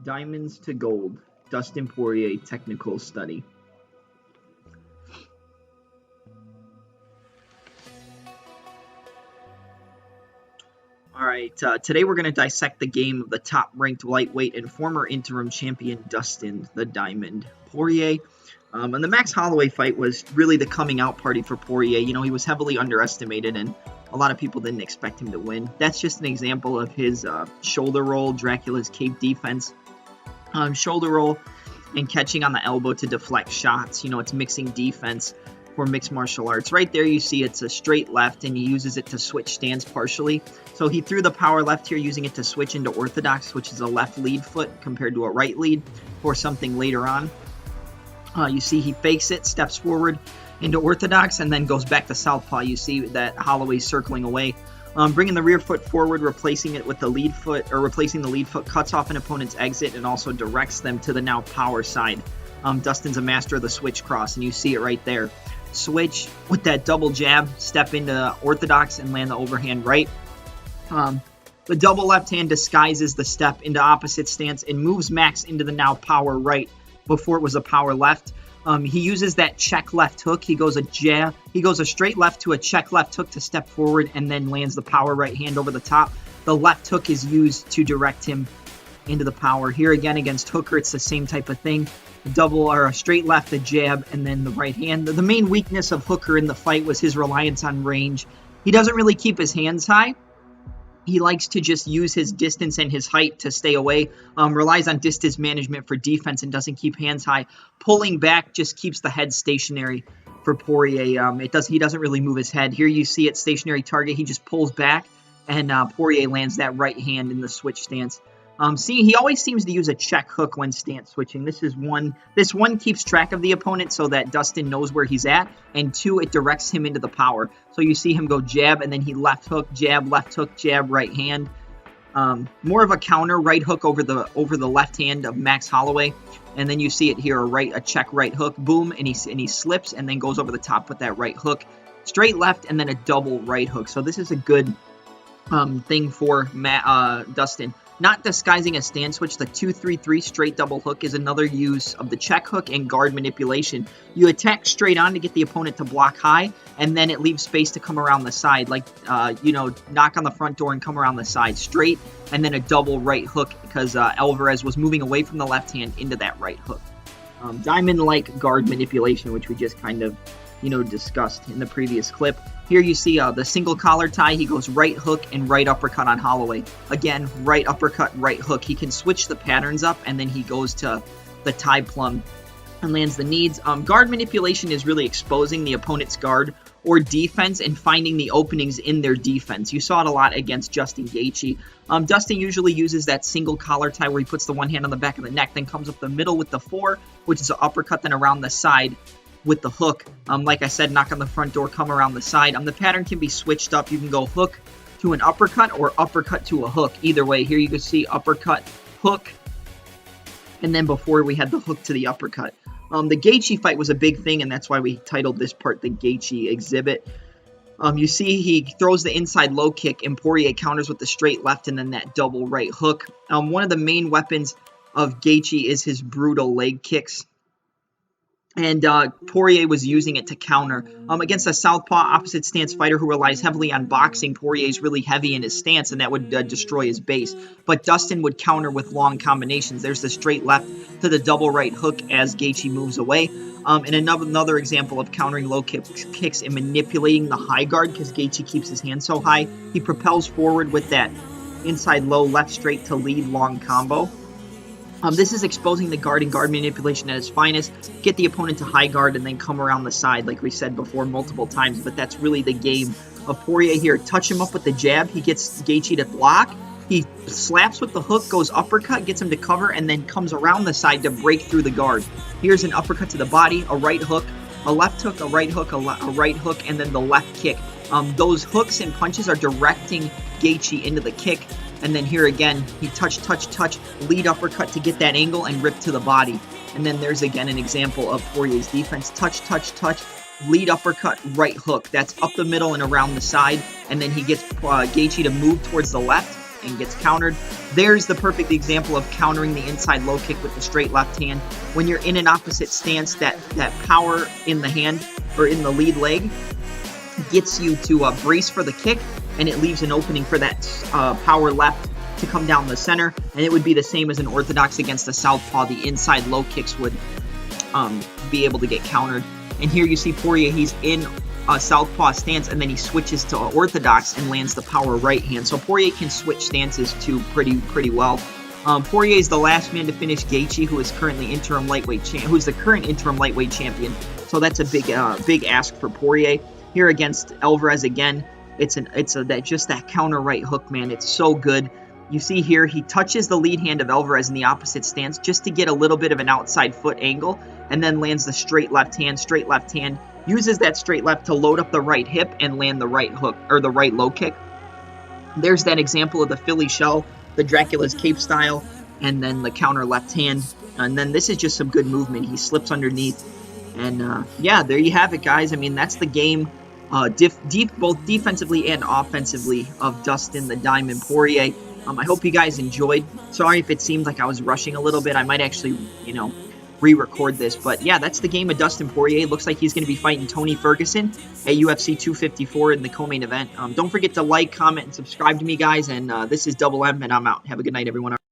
Diamonds to Gold, Dustin Poirier Technical Study. Alright, today we're going to dissect the game of the top-ranked lightweight and former interim champion Dustin the Diamond Poirier. And the Max Holloway fight was really the coming out party for Poirier. You know, he was heavily underestimated and a lot of people didn't expect him to win. That's just an example of his shoulder roll, Dracula's cape defense. Shoulder roll and catching on the elbow to deflect shots. You know, it's mixing defense for mixed martial arts. Right there you see it's a straight left and he uses it to switch stance partially. So he threw the power left here using it to switch into orthodox, which is a left lead foot compared to a right lead for something later on. You see he fakes it, steps forward into orthodox, and then goes back to southpaw. You see that Holloway's circling away. Bringing the rear foot forward, replacing it with the lead foot, or replacing the lead foot, cuts off an opponent's exit and also directs them to the now power side. Dustin's a master of the switch cross, and you see it right there. Switch with that double jab, step into orthodox and land the overhand right. The double left hand disguises the step into opposite stance and moves Max into the now power right before it was a power left. He uses that check left hook. He goes a jab. He goes a straight left to a check left hook to step forward and then lands the power right hand over the top. The left hook is used to direct him into the power. Here again against Hooker, it's the same type of thing. A double or a straight left, a jab, and then the right hand. The main weakness of Hooker in the fight was his reliance on range. He doesn't really keep his hands high. He likes to just use his distance and his height to stay away, relies on distance management for defense and doesn't keep hands high. Pulling back just keeps the head stationary for Poirier. He doesn't really move his head. Here you see it, stationary target. He just pulls back and Poirier lands that right hand in the switch stance. He always seems to use a check hook when stance switching. This one keeps track of the opponent so that Dustin knows where he's at, and two, it directs him into the power. So you see him go jab, and then he left hook, jab, right hand. More of a counter, right hook over the left hand of Max Holloway, and then you see it here, a check right hook, boom, and he slips and then goes over the top with that right hook, straight left, and then a double right hook. So this is a good thing for Dustin. Not disguising a stance switch, the 2-3-3 straight double hook is another use of the check hook and guard manipulation. You attack straight on to get the opponent to block high, and then it leaves space to come around the side, like, knock on the front door and come around the side straight, and then a double right hook because Alvarez was moving away from the left hand into that right hook. Diamond-like guard manipulation, which we just kind of, discussed in the previous clip. Here you see the single collar tie. He goes right hook and right uppercut on Holloway. Again, right uppercut, right hook. He can switch the patterns up, and then he goes to the tie plum and lands the knees. Guard manipulation is really exposing the opponent's guard or defense and finding the openings in their defense. You saw it a lot against Justin Gaethje. Dustin usually uses that single collar tie where he puts the one hand on the back of the neck, then comes up the middle with the four, which is an uppercut, then around the side with the hook. Like I said, knock on the front door, come around the side. The pattern can be switched up. You can go hook to an uppercut or uppercut to a hook. Either way, here you can see uppercut, hook, and then before we had the hook to the uppercut. The Gaethje fight was a big thing, and that's why we titled this part the Gaethje exhibit. You see he throws the inside low kick, and Poirier counters with the straight left and then that double right hook. One of the main weapons of Gaethje is his brutal leg kicks. And Poirier was using it to counter. Against a southpaw opposite stance fighter who relies heavily on boxing, Poirier's really heavy in his stance, and that would destroy his base. But Dustin would counter with long combinations. There's the straight left to the double right hook as Gaethje moves away. And another example of countering low kicks and manipulating the high guard, because Gaethje keeps his hand so high. He propels forward with that inside low left straight to lead long combo. This is exposing the guard and guard manipulation at its finest. Get the opponent to high guard and then come around the side, like we said before multiple times. But that's really the game of Poirier here. Touch him up with the jab. He gets Gaethje to block. He slaps with the hook, goes uppercut, gets him to cover, and then comes around the side to break through the guard. Here's an uppercut to the body, a right hook, a left hook, a right hook, a right hook, and then the left kick. Those hooks and punches are directing Gaethje into the kick. And then here again, he touch, lead uppercut to get that angle and rip to the body. And then there's again an example of Poirier's defense. Touch, lead uppercut, right hook. That's up the middle and around the side. And then he gets Gaethje to move towards the left. and gets countered. There's the perfect example of countering the inside low kick with the straight left hand. When you're in an opposite stance, that power in the hand or in the lead leg gets you to brace for the kick, and it leaves an opening for that power left to come down the center. And it would be the same as an orthodox against a southpaw. The inside low kicks would be able to get countered. And here you see Poirier, he's in a southpaw stance, and then he switches to orthodox and lands the power right hand. So Poirier can switch stances too pretty well. Poirier is the last man to finish Gaethje, who is currently who's the current interim lightweight champion. So that's a big ask for Poirier. Here against Alvarez again, it's just that counter right hook, man. It's so good. You see here, he touches the lead hand of Alvarez in the opposite stance just to get a little bit of an outside foot angle, and then lands the straight left hand, uses that straight left to load up the right hip and land the right hook, or the right low kick. There's that example of the Philly shell, the Dracula's cape style, and then the counter left hand. And then this is just some good movement. He slips underneath. And yeah, there you have it, guys. I mean, that's the game, both defensively and offensively, of Dustin the Diamond Poirier. I hope you guys enjoyed. Sorry if it seemed like I was rushing a little bit. I might actually, re-record this. But yeah, that's the game of Dustin Poirier. Looks like he's going to be fighting Tony Ferguson at UFC 254 in the co-main event. Don't forget to like, comment, and subscribe to me, guys. And this is Double M, and I'm out. Have a good night, everyone.